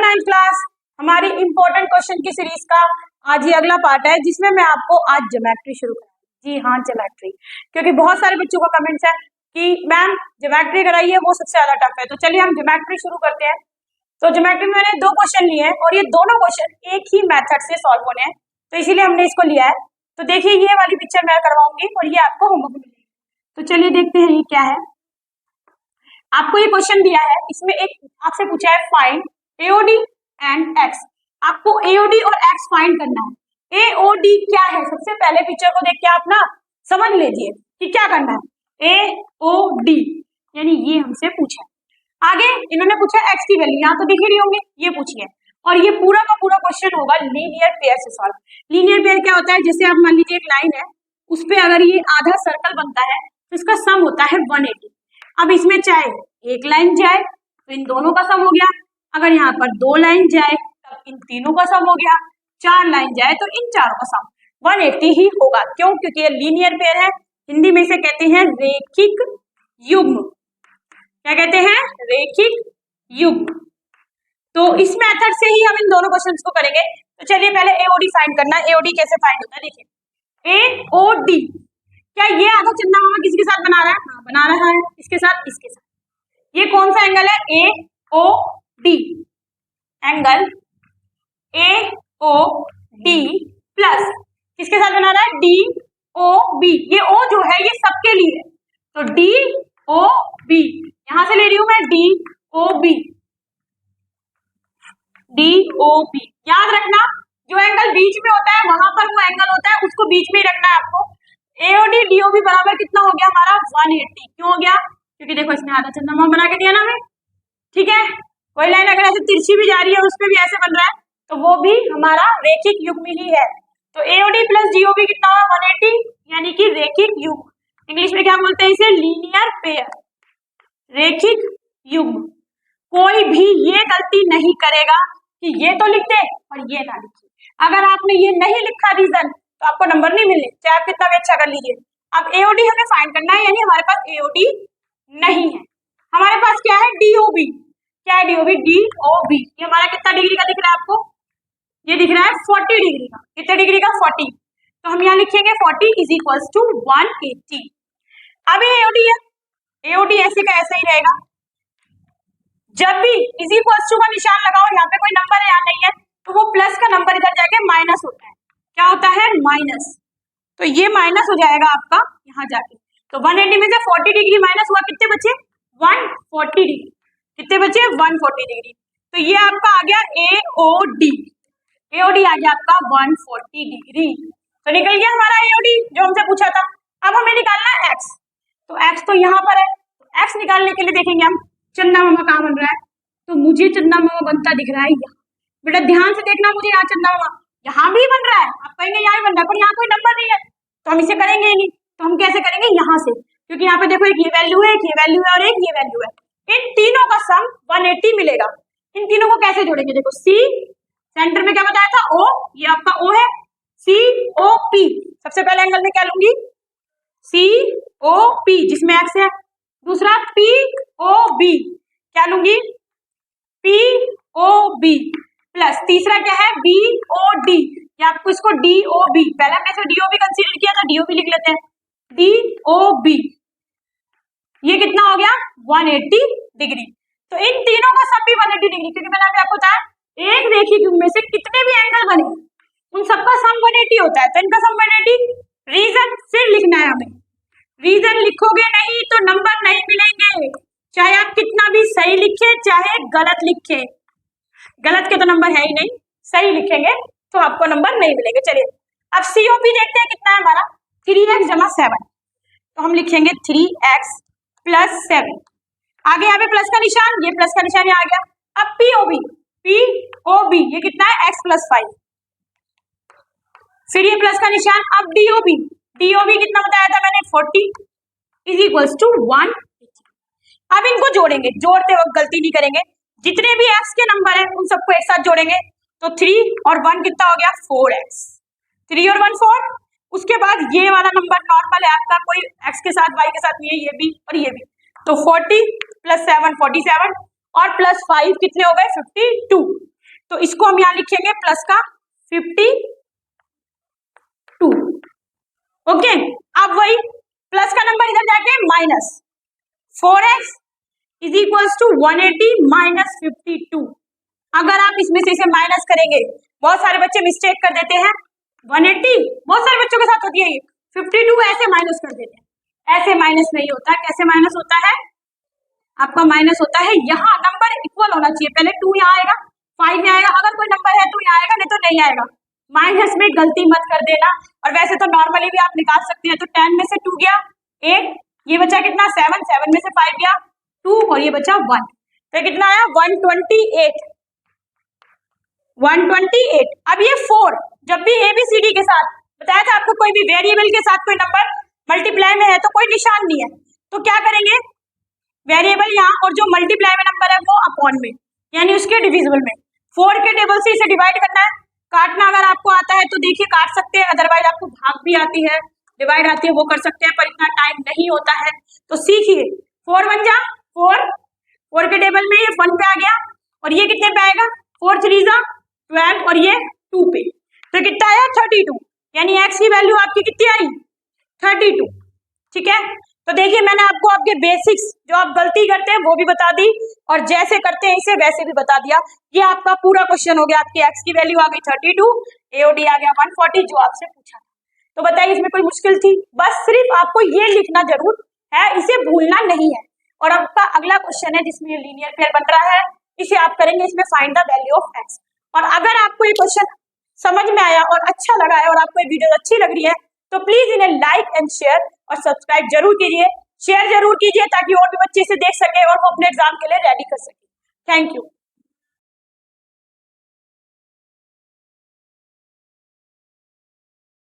9th class, हमारी important question की series का आज ये अगला पार्ट है जिसमें मैं आपको आज ज्योमेट्री शुरू करूंगी। जी हाँ, ज्योमेट्री, क्योंकि बहुत सारे बच्चों का कमेंट्स है कि मैम ज्योमेट्री कराइए, वो सबसे ज्यादा टफ है। तो चलिए हम ज्योमेट्री शुरू करते हैं। तो ज्योमेट्री में मैंने 2 क्वेश्चन लिए हैं और ये दोनों क्वेश्चन एक ही मेथड से सॉल्व होने हैं, तो इसीलिए हमने इसको लिया है। तो देखिए ये वाली पिक्चर मैं करवाऊंगी और ये आपको होमवर्क मिलेगी। तो चलिए देखते हैं ये क्या है। आपको ये क्वेश्चन दिया है, इसमें एक आपसे पूछा है फाइंड AOD एंड X। आपको AOD और X फाइंड करना है। AOD क्या है, सबसे पहले पिक्चर को देख के आप ना समझ लीजिए कि क्या करना है। AOD यानी ये हमसे पूछा है। आगे इन्होंने पूछा X की वैल्यू, यहाँ तो दिख ही रही होंगी, ये पूछी है। और ये पूरा का पूरा क्वेश्चन होगा लीनियर पेयर से सॉल्व। लीनियर पेयर क्या होता है, जैसे आप मान लीजिए एक लाइन है, उस पर अगर ये आधा सर्कल बनता है तो इसका सम होता है 180। अब इसमें चाहे एक लाइन जाए तो इन दोनों का सम हो गया, अगर यहाँ पर 2 लाइन जाए तब इन तीनों का सम हो गया, 4 लाइन जाए तो इन चारों का सम 180 ही होगा। क्यों? क्योंकि ये लीनियर पेयर है। हिंदी में इसे कहते हैं रेखिक युग्म। क्या कहते हैं? रेखिक युग्म। तो इस मेथड से ही हम इन दोनों क्वेश्चंस को करेंगे। तो चलिए पहले AOD फाइंड करना है। AOD कैसे फाइंड होता है देखिए। AOD, क्या ये आधा चंदा मामा किसके साथ बना रहा है? हाँ, बना रहा है, इसके साथ, इसके साथ। ये कौन सा एंगल है? AOD एंगल AOD प्लस किसके साथ बना रहा है? DOB। ये O जो है ये सबके लिए है, तो DOB यहां से ले रही हूं मैं, DOB। याद रखना जो एंगल बीच में होता है वहां पर वो एंगल होता है, उसको बीच में ही रखना है आपको। AOD DOB बराबर कितना हो गया हमारा? 180। क्यों हो गया? क्योंकि देखो इसने आधा चंद्रमा बना के दिया ना हमें, ठीक है। कोई लाइन अगर ऐसे तिरछी भी जा रही है और उस पर भी ऐसे बन रहा है तो वो भी हमारा रेखिक युग्म ही है। तो AOD प्लस DOB कितना हुआ? 180, यानी कि रेखिक युग्म। इंग्लिश में क्या बोलते हैं इसे? लीनियर पेयर, रेखिक युग्म। कोई भी ये गलती नहीं करेगा कि ये तो लिख दे और ये ना लिखे। अगर आपने ये नहीं लिखा रीजन तो आपको नंबर नहीं मिले, चाहे आप कितना भी अच्छा कर लीजिए। अब AOD हमें फाइंड करना है, यानी हमारे पास AOD नहीं है, हमारे पास क्या है? DOB। क्या है DOB? DOB ये हमारा कितना डिग्री का दिख रहा है आपको? ये दिख रहा है 40 डिग्री का। कितने डिग्री का? 40। तो हम यहाँ लिखेंगे 40 इज इक्वल्स टू 180। अब ये AOD है, AOD ऐसे का ऐसा ही रहेगा। जब भी इज इक्वल्स टू का निशान लगाओ, यहाँ पे कोई नंबर है या नहीं है, तो वो प्लस का नंबर इधर जाके माइनस होता है। क्या होता है? माइनस। तो ये माइनस हो जाएगा आपका यहाँ जाके। तो 180 में से 40 डिग्री माइनस हुआ, कितने बचे? 140 डिग्री। कितने बचे? 140 डिग्री। तो ये आपका आ गया AOD। AOD आ गया आपका 140 डिग्री। तो निकल गया हमारा AOD जो हमसे पूछा था। अब हमें निकालना है X। तो X तो यहाँ पर है, तो X निकालने के लिए देखेंगे हम चंदा मामा कहाँ बन रहा है। तो मुझे चंदा मामा बनता दिख रहा है यहाँ। बेटा ध्यान से देखना, मुझे यहाँ चंदा मामा यहाँ भी बन रहा है। आप कहेंगे यहाँ भी बन रहा है, पर यहाँ कोई नंबर नहीं है तो हम इसे करेंगे ही नहीं। तो हम कैसे करेंगे? यहाँ से, क्योंकि यहाँ पे देखो एक ये वैल्यू है, एक ये वैल्यू है और एक ये वैल्यू है। इन तीनों का सम 180 मिलेगा। इन तीनों को कैसे जोड़ेंगे? देखो C सेंटर में क्या बताया था? O, ये आपका O है। COP सबसे पहले एंगल में क्या लूंगी? COP जिसमें X है। दूसरा POB क्या लूंगी? POB प्लस तीसरा क्या है? BOD, या आपको इसको DOB, पहले हमने इसे DOB कंसीडर किया था, DOB लिख लेते हैं। DOB ये कितना हो गया? 180 डिग्री। तो इन तीनों का सम भी 180 डिग्री, क्योंकि मैंने अभी आपको बताया एक रेखिक युग्म में से कितने भी एंगल बने उन सबका सम 180 होता है। तो इनका सम 180। रीजन फिर लिखना है हमें। रीजन लिखोगे नहीं तो नंबर नहीं मिलेंगे, चाहे आप कितना भी सही लिखे चाहे गलत लिखे। गलत के तो नंबर है ही नहीं, सही लिखेंगे तो आपको नंबर नहीं मिलेंगे। चलिए अब COP देखते हैं कितना है हमारा। 3x जमा 7, तो हम लिखेंगे 3x प्लस 7। आगे यहाँ पे प्लस का निशान, ये प्लस का निशान यहाँ आ गया। अब POB ये कितना है? x plus 5। फिर ये प्लस का निशान। अब DOB कितना बताया था मैंने? 40 इज इक्वल्स टू 180। अब इनको जोड़ेंगे, जोड़ते वक्त गलती नहीं करेंगे। जितने भी x के नंबर हैं उन सबको एक साथ जोड़ेंगे, तो 3 और 1 कितना हो गया? 4x। 3 और 1 4। उसके बाद ये वाला नंबर नॉर्मल है आपका, कोई x के साथ y के साथ नहीं है, ये भी और ये भी। तो 40 प्लस 7 47 और प्लस 5 कितने हो गए? 52। तो इसको हम यहाँ लिखेंगे प्लस का 52। ओके, अब वही प्लस का नंबर इधर जाके minus 4x is equals to 180 minus 52। अगर आप इसमें से इसे माइनस करेंगे, बहुत सारे बच्चे मिस्टेक कर देते हैं, 180 बहुत सारे बच्चों के साथ होती है, 52 ऐसे माइनस कर देते हैं। ऐसे माइनस नहीं होता, कैसे माइनस होता है? आपका माइनस होता है यहाँ नंबर इक्वल होना चाहिए, पहले 2 यहाँ आएगा 5 में आएगा, अगर कोई नंबर है तो यहाँ आएगा, नहीं तो नहीं आएगा। माइनस में गलती मत कर देना। और वैसे तो नॉर्मली भी आप निकाल सकते हैं। तो 10 में से 2 गया 8, ये बचा कितना 7, 7 में से 5 गया 2 और ये बचा 1, तो कितना आया 128। 128। अब ये 4 जब भी ABCD के साथ बताया था आपको, कोई भी वेरिएबल के साथ कोई नंबर मल्टीप्लाई में है तो कोई निशान नहीं है, तो क्या करेंगे, वेरिएबल यहाँ और जो मल्टीप्लाई में नंबर है वो अपॉन में, यानी उसके डिविजिबल में 4 के टेबल से इसे डिवाइड करना है। काटना अगर आपको आता है तो देखिए काट सकते हैं, अदरवाइज आपको भाग भी आती है, डिवाइड आती है, वो कर सकते हैं, पर इतना टाइम नहीं होता है, तो सीखिए। 4 1 जा 4, 4 के टेबल में ये 1 पे आ गया और ये कितने पे आएगा 4 3 जा 12 और ये 2 पे, तो कितना आया 32, यानी x की वैल्यू आपकी कितनी आई 32। ठीक है, तो देखिए मैंने आपको आपके बेसिक्स जो आप गलती करते हैं वो भी बता दी और जैसे करते हैं इसे वैसे भी बता दिया। ये आपका पूरा क्वेश्चन हो गया, आपकी x की वैल्यू आ गई 32, AOD आ गया 140 जो आपसे पूछा। तो बताइए इसमें कोई मुश्किल थी? बस सिर्फ आपको ये लिखना जरूर है, इसे भूलना नहीं है। और आपका अगला क्वेश्चन है जिसमें लीनियर पेयर बन रहा है, इसे आप करेंगे, इसमें find the value of x। और अगर आपको ये क्वेश्चन समझ में आया और अच्छा लगा है और आपको ये वीडियो अच्छी लग रही है तो प्लीज इन्हें लाइक एंड शेयर और सब्सक्राइब जरूर कीजिए, शेयर जरूर कीजिए ताकि और भी बच्चे इसे देख सके और वो अपने एग्जाम के लिए रेडी कर सके। Thank you.